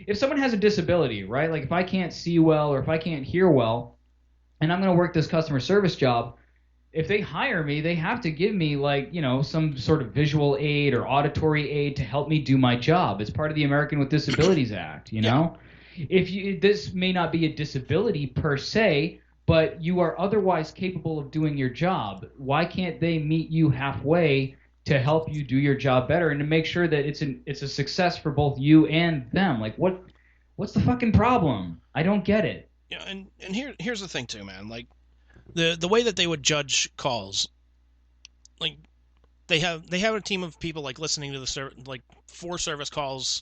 if someone has a disability, right? Like if I can't see well or if I can't hear well, and I'm going to work this customer service job, if they hire me, they have to give me like, some sort of visual aid or auditory aid to help me do my job. It's part of the American with Disabilities Act, you Yeah. know? If you this may not be a disability per se, but you are otherwise capable of doing your job. Why can't they meet you halfway to help you do your job better and to make sure that it's a success for both you and them? Like what's the fucking problem? I don't get it. Yeah, and here's the thing too, man. Like the way that they would judge calls, like they have a team of people like listening to the like 4 service calls,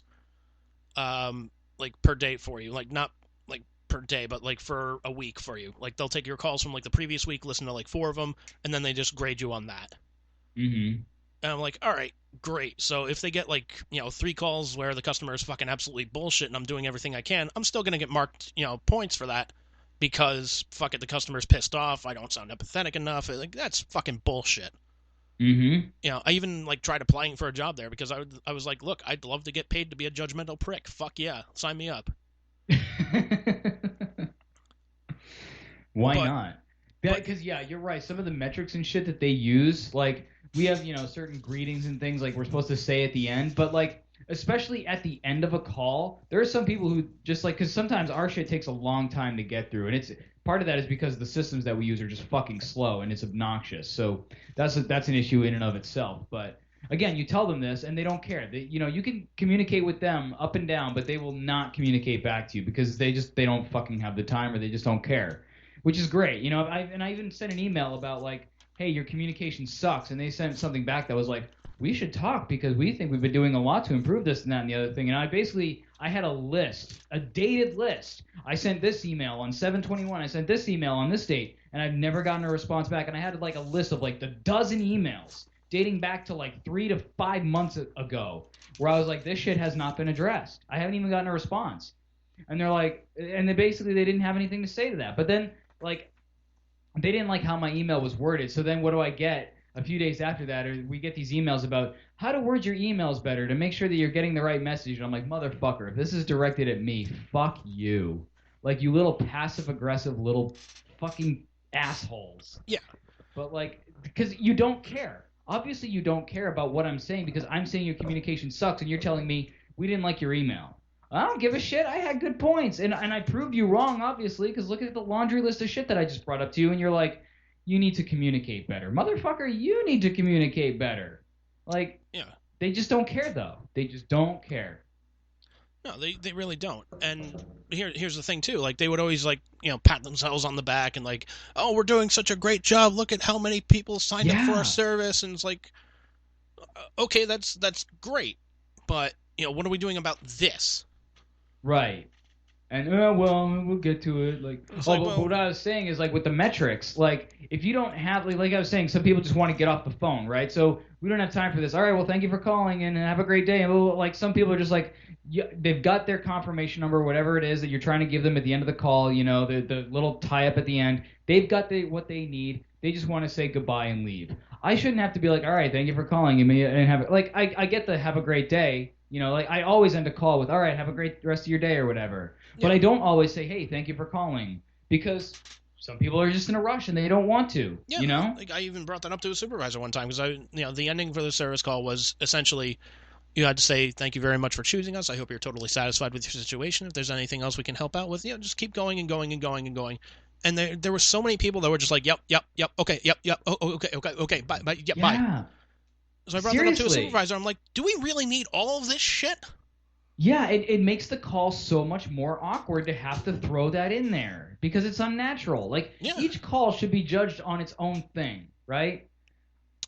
like per day for you, like not like per day, but like for a week for you. Like they'll take your calls from like the previous week, listen to like 4 of them, and then they just grade you on that. Mhm. And I'm like, all right, great. So if they get like 3 calls where the customer is fucking absolutely bullshit, and I'm doing everything I can, I'm still gonna get marked points for that because fuck it, the customer's pissed off. I don't sound empathetic enough. Like that's fucking bullshit. Mhm. I even like tried applying for a job there because I was like, look, I'd love to get paid to be a judgmental prick. Fuck yeah, sign me up. Why But not? but Because yeah, you're right. Some of the metrics and shit that they use, like we have, certain greetings and things like we're supposed to say at the end, but like especially at the end of a call, there are some people who just like because sometimes our shit takes a long time to get through, and it's part of that is because the systems that we use are just fucking slow and it's obnoxious. So that's an issue in and of itself. But again, you tell them this and they don't care. You can communicate with them up and down, but they will not communicate back to you because they don't fucking have the time or they just don't care, which is great. I even sent an email about like, hey, your communication sucks, and they sent something back that was like, we should talk because we think we've been doing a lot to improve this and that and the other thing. And I had a list, a dated list. I sent this email on 7/21. I sent this email on this date, and I've never gotten a response back. And I had like a list of like the dozen emails dating back to like 3 to 5 months ago, where I was like, this shit has not been addressed. I haven't even gotten a response. And they're like, and they didn't have anything to say to that. But then like they didn't like how my email was worded. So then what do I get? A few days after that, or we get these emails about how to word your emails better to make sure that you're getting the right message. And I'm like, motherfucker, if this is directed at me, fuck you. Like, you little passive aggressive little fucking assholes. yeah, But like, because you don't care. Obviously, you don't care about what I'm saying because I'm saying your communication sucks, and you're telling me we didn't like your email. I don't give a shit. I had good points, and I proved you wrong, obviously, because look at the laundry list of shit that I just brought up to you, and you're like, you need to communicate better, motherfucker. You need to communicate better. Like, yeah. they just don't care though. They just don't care. No, they really don't. And here's the thing too. Like they would always like pat themselves on the back and like, oh, we're doing such a great job. Look at how many people signed up for our Yeah. service. And it's like, okay, that's great, but what are we doing about this? Right. And well, we'll get to it. Like, It's oh, like, but well, what I was saying is like with the metrics, like if you don't have like I was saying, some people just want to get off the phone, right? So we don't have time for this. All right, well, thank you for calling and have a great day. And like some people are just like, yeah, they've got their confirmation number, whatever it is that you're trying to give them at the end of the call. The little tie up at the end. They've got what they need. They just want to say goodbye and leave. I shouldn't have to be like, all right, thank you for calling and have like I get the have a great day. Like I always end a call with, all right, have a great rest of your day or whatever. But yeah, I don't always say, hey, thank you for calling because some people are just in a rush and they don't want to, yeah. you know? Like I even brought that up to a supervisor one time because the ending for the service call was essentially you had to say thank you very much for choosing us. I hope you're totally satisfied with your situation. If there's anything else we can help out with, just keep going and going and going and going. And there were so many people that were just like, yep, okay, yep, okay, bye, yep, bye. Yeah. So I brought that up to a Seriously. supervisor. I'm like, do we really need all of this shit? Yeah, it makes the call so much more awkward to have to throw that in there because it's unnatural. Like Yeah, each call should be judged on its own thing, right?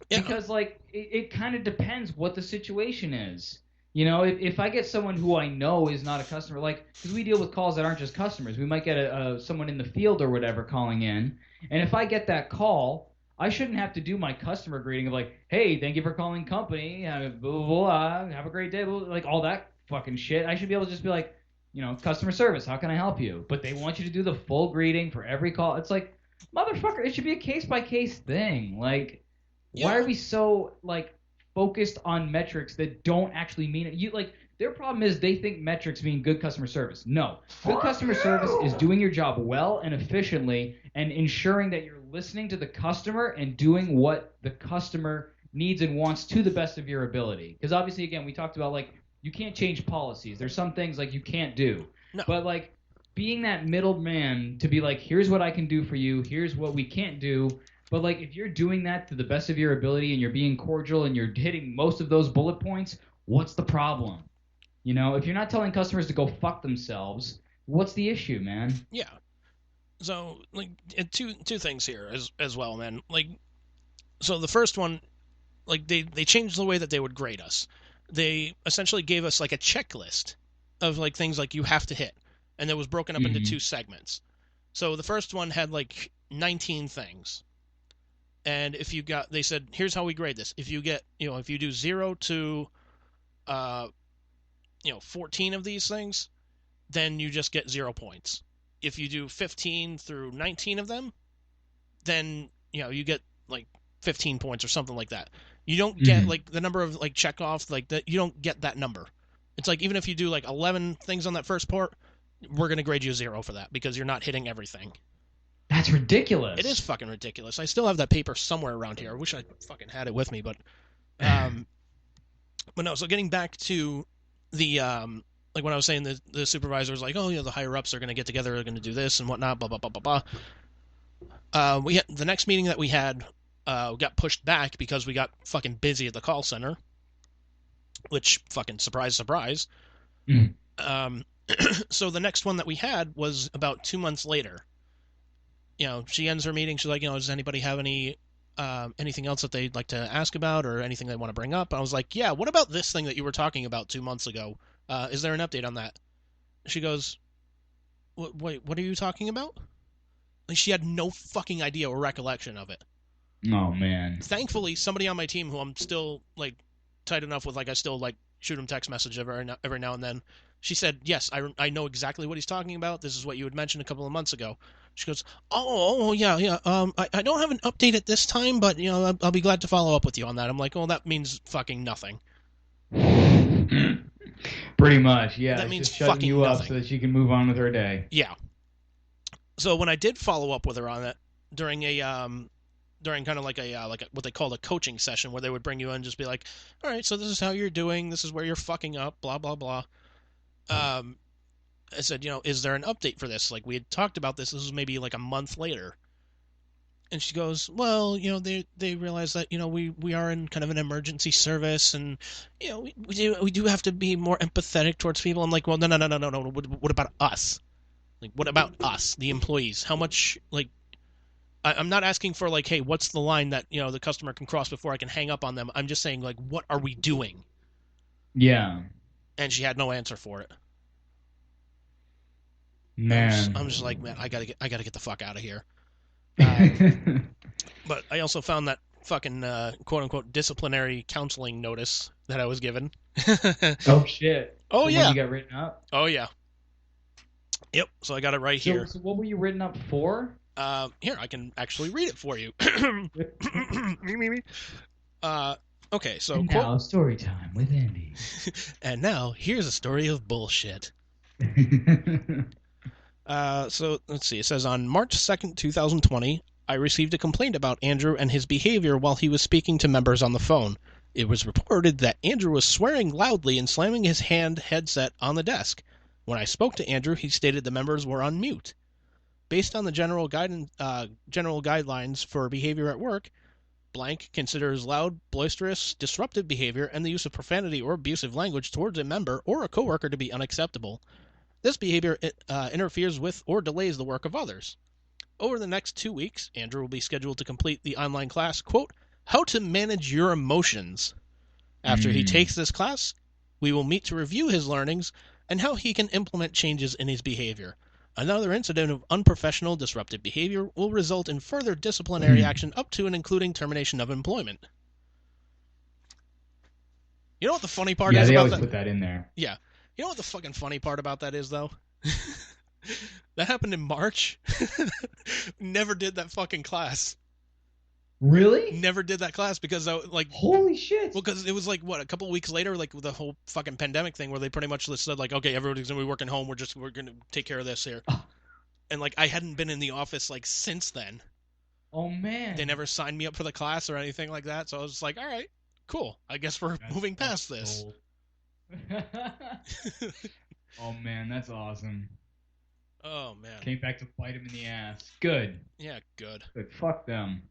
yeah, Because like it kind of depends what the situation is. If I get someone who I know is not a customer, like because we deal with calls that aren't just customers, we might get someone in the field or whatever calling in, and if I get that call, I shouldn't have to do my customer greeting of like, hey, thank you for calling company, blah, blah, blah, have a great day, blah, like all that fucking shit. I should be able to just be like, customer service, how can I help you? But they want you to do the full greeting for every call. It's like, motherfucker, it should be a case by case thing. Like, why yeah, are we so like focused on metrics that don't actually mean it? You like Their problem is they think metrics mean good customer service. No. Good customer service is doing your job well and efficiently and ensuring that you're listening to the customer and doing what the customer needs and wants to the best of your ability. Because obviously, again, we talked about, like, you can't change policies. There's some things, like, you can't do. No. But, like, being that middleman to be like, here's what I can do for you, here's what we can't do. But, like, if you're doing that to the best of your ability and you're being cordial and you're hitting most of those bullet points, what's the problem? You know, if you're not telling customers to go fuck themselves, what's the issue, man? Yeah. So, like, two things here as well, man. Like, so the first one, like, they changed the way that they would grade us. They essentially gave us, like, a checklist of, like, things like you have to hit. And it was broken up into 2 segments. So the first one had, like, 19 things. And if you got, they said, here's how we grade this. If you get, you know, if you do 0 to, 14 of these things, then you just get 0 points. If you do 15 through 19 of them, then, you know, you get, like, 15 points or something like that. You don't get, like, the number of, like, check-offs, like, that. You don't get that number. It's like, even if you do, like, 11 things on that first part, we're going to grade you 0 for that because you're not hitting everything. That's ridiculous. It is fucking ridiculous. I still have that paper somewhere around here. I wish I fucking had it with me, but no, so getting back to the, like when I was saying the supervisor was like, oh, you know, the higher-ups are going to get together, they're going to do this and whatnot, blah, blah, blah, blah, blah. The next meeting that we had got pushed back because we got fucking busy at the call center, which fucking surprise, surprise. So the next one that we had was about 2 months later. You know, she ends her meeting. She's like, you know, does anybody have any anything else that they'd like to ask about or anything they want to bring up? I was like, yeah, what about this thing that you were talking about 2 months ago? Is there an update on that? She goes, wait, what are you talking about? Like, she had no fucking idea or recollection of it. Oh, man. Thankfully, somebody on my team who I'm still, like, tight enough with, like, I still, like, shoot him text message every now and then. She said, yes, I know exactly what he's talking about. This is what you had mentioned a couple of months ago. She goes, oh, yeah. I don't have an update at this time, but, you know, I'll be glad to follow up with you on that. I'm like, oh, that means fucking nothing. Pretty much, yeah. That means just shutting fucking you up nothing. so that she can move on with her day. Yeah. So when I did follow up with her on that during kind of like a what they called a coaching session where they would bring you in and just be like, all right, so this is how you're doing, this is where you're fucking up, blah, blah, blah. I said, you know, is there an update for this? Like, we had talked about this. This was maybe like a month later. And she goes, well, you know, they realize that, you know, we are in kind of an emergency service and, you know, we do have to be more empathetic towards people. I'm like, well, no. What about us? Like, what about us, the employees? How much, like, I'm not asking for, like, hey, what's the line that, you know, the customer can cross before I can hang up on them? I'm just saying, like, what are we doing? Yeah. And she had no answer for it. Man. I'm just like, man, I gotta get the fuck out of here. But I also found that fucking quote-unquote disciplinary counseling notice that I was given. Oh, shit. Oh, the yeah. one you got written up? Oh, yeah. Yep, so I got it right here. So what were you written up for? Here, I can actually read it for you. Okay, so... And now, story time with Andy. And now, here's a story of bullshit. So, let's see. It says, on March 2nd, 2020, I received a complaint about Andrew and his behavior while he was speaking to members on the phone. It was reported that Andrew was swearing loudly and slamming his headset on the desk. When I spoke to Andrew, he stated the members were on mute. Based on the general guidelines for behavior at work, blank considers loud, boisterous, disruptive behavior and the use of profanity or abusive language towards a member or a coworker to be unacceptable. This behavior interferes with or delays the work of others. Over the next 2 weeks, Andrew will be scheduled to complete the online class, quote, How to Manage Your Emotions. After he takes this class, we will meet to review his learnings and how he can implement changes in his behavior. Another incident of unprofessional, disruptive behavior will result in further disciplinary action up to and including termination of employment. You know what the funny part is about that? Yeah, they always put that in there. Yeah. You know what the fucking funny part about that is, though? That happened in March. Never did that fucking class. Really? Never did that class because Holy shit! well, because it was like what, a couple of weeks later, like with the whole fucking pandemic thing, where they pretty much just said like, okay, everybody's gonna be working home. We're gonna take care of this here. And like I hadn't been in the office like since then. Oh man. They never signed me up for the class or anything like that. So I was just like, all right, cool. I guess we're moving past this. Oh man, that's awesome. Oh man. Came back to bite him in the ass. Good. Yeah, good. But fuck them.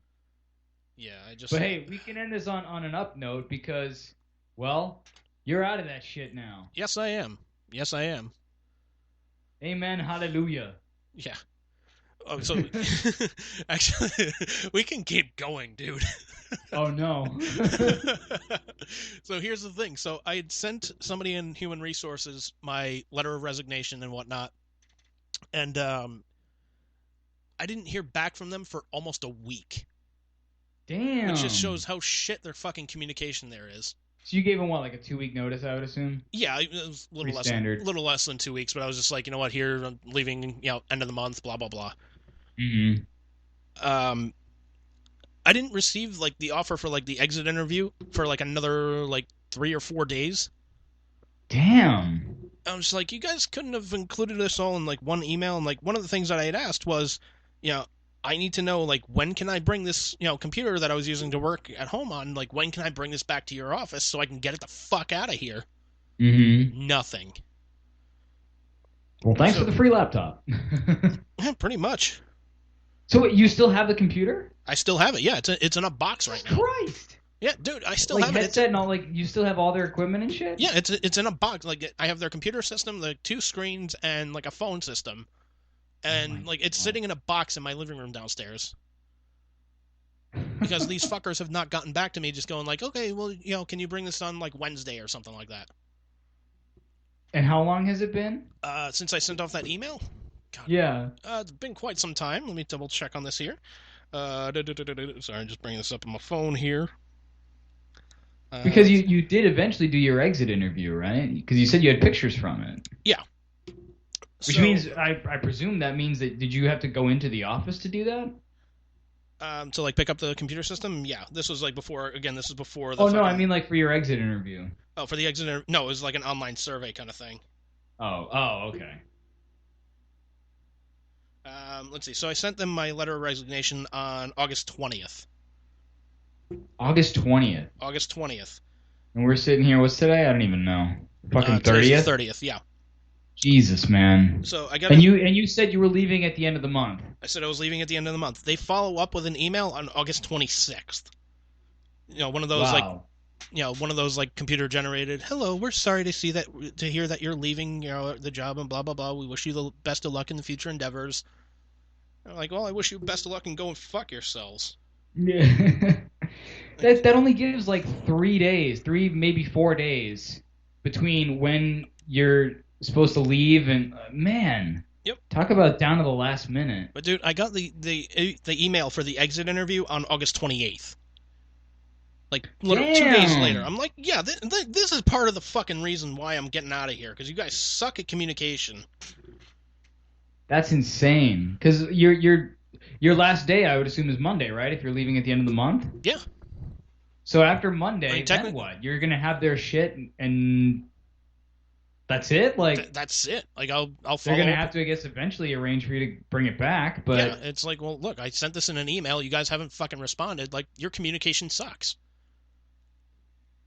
Yeah, I just. But hey, we can end this on an up note because, well, you're out of that shit now. Yes, I am. Yes, I am. Amen. Hallelujah. Yeah. Oh, so actually, we can keep going, dude. Oh no. So here's the thing. So I had sent somebody in human resources my letter of resignation and whatnot, and I didn't hear back from them for almost a week. Damn. Which just shows how shit their fucking communication there is. So you gave them what, like a 2-week notice, I would assume? Yeah, it was a standard. little less than 2 weeks, but I was just like, you know what, here, I'm leaving, end of the month, blah, blah, blah. Mm-hmm. I didn't receive, like, the offer for, like, the exit interview for, like, another, like, 3 or 4 days. Damn. I was like, you guys couldn't have included this all in, like, one email, and, like, one of the things that I had asked was, I need to know, like, when can I bring this, computer that I was using to work at home on, like, when can I bring this back to your office so I can get it the fuck out of here? Mm-hmm. Nothing. Well, thanks for the free laptop. Yeah, pretty much. So wait, you still have the computer? I still have it. Yeah, it's in a box right now. Christ. Yeah, dude, I still like have it. Headset and all, like, you still have all their equipment and shit? Yeah, it's in a box. Like, I have their computer system, the 2 screens, and like a phone system. And like it's sitting in a box in my living room downstairs. Because these fuckers have not gotten back to me, just going like, okay, well, can you bring this on like Wednesday or something like that? And how long has it been? Since I sent off that email? God. Yeah. It's been quite some time. Let me double check on this here. Sorry, I'm just bringing this up on my phone here. Because you did eventually do your exit interview, right? Because you said you had pictures from it. Yeah. Which means, I presume that means that, did you have to go into the office to do that? To like pick up the computer system? Yeah. This was like before, this is before the... Oh, no, I mean like for your exit interview. Oh, for the exit interview? No, it was like an online survey kind of thing. Oh, okay. Let's see. So I sent them my letter of resignation on August 20th. August 20th? August 20th. And we're sitting here, what's today? I don't even know. Fucking 30th? 30th, yeah. Jesus, man. So I got. And you said you were leaving at the end of the month. I said I was leaving at the end of the month. They follow up with an email on August 26th. One of those one of those like computer generated. Hello, we're sorry to hear that you're leaving, the job and blah blah blah. We wish you the best of luck in the future endeavors. I'm like, well, I wish you best of luck and go and fuck yourselves. Yeah. that only gives like 3 days, 3 maybe 4 days between when you're supposed to leave and man. Yep. Talk about down to the last minute. But dude, I got the email for the exit interview on August 28th. Like 2 days later. I'm like, yeah, this is part of the fucking reason why I'm getting out of here, because you guys suck at communication. That's insane. Because your last day, I would assume, is Monday, right? If you're leaving at the end of the month. Yeah. So after Monday, then what? You're gonna have their shit and that's it. Like that's it. Like I'll follow. They're gonna have to, I guess, eventually arrange for you to bring it back. But yeah, it's like, well, look, I sent this in an email. You guys haven't fucking responded. Like your communication sucks.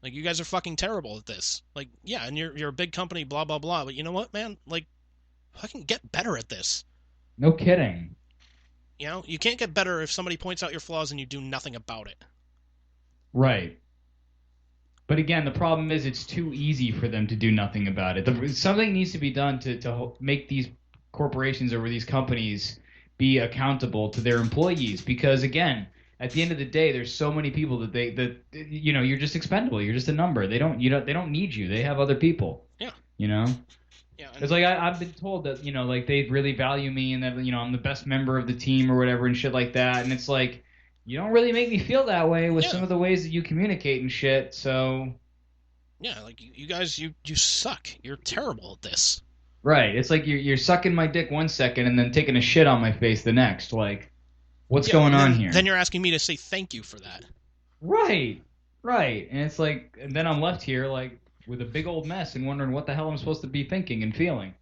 Like you guys are fucking terrible at this. Like yeah, and you're a big company, blah blah blah. But you know what, man? Like fucking get better at this. No kidding. You can't get better if somebody points out your flaws and you do nothing about it. Right. But again, the problem is it's too easy for them to do nothing about it. Something needs to be done to make these corporations or these companies be accountable to their employees. Because again, at the end of the day, there's so many people that you're just expendable. You're just a number. They don't need you. They have other people. Yeah. Yeah. It's like I've been told that like they really value me and that I'm the best member of the team or whatever and shit like that. And it's like, you don't really make me feel that way with some of the ways that you communicate and shit. So yeah, like you guys, you suck. You're terrible at this. Right. It's like you're sucking my dick one second and then taking a shit on my face the next. Like What's Yeah, going on then here? then you're asking me to say thank you for that. Right, right. And it's like, and then I'm left here like with a big old mess and wondering what the hell I'm supposed to be thinking and feeling.